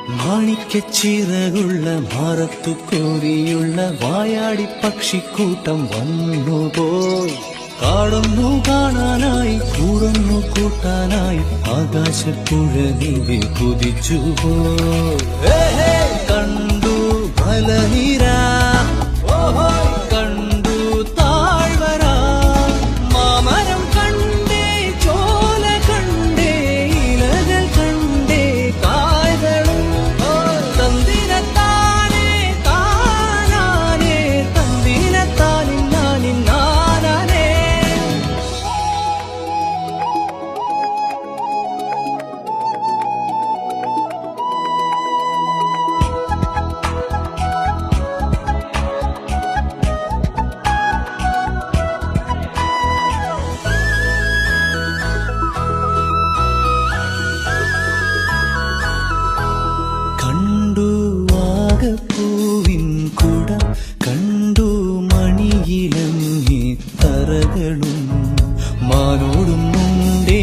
മാണിക്കച്ചിറകുള്ള മാറത്തു കോരിയുള്ള വായാടി പക്ഷിക്കൂട്ടം വന്നുപോയി. കാടൊന്നു കാണാനായി കൂടൊന്നു കൂട്ടാനായി ആകാശപ്പുഴ നീവി കുതിച്ചുപോയി. കണ്ടു മലനിര, കണ്ടു താഴ്വര, മാമരം കണ്ടേ, ചോല കണ്ടേ, ഇലകൾ കണ്ടേ, കായകളും തന്തിരത്താനേ താനാനേ, തന്തിരത്താനിന്നാനിന്നാനേ. കണ്ടു വാഗപ്പൂവിൻ കുട, കണ്ടു മണിയിലങ്ങി തറകളും, മാനോടും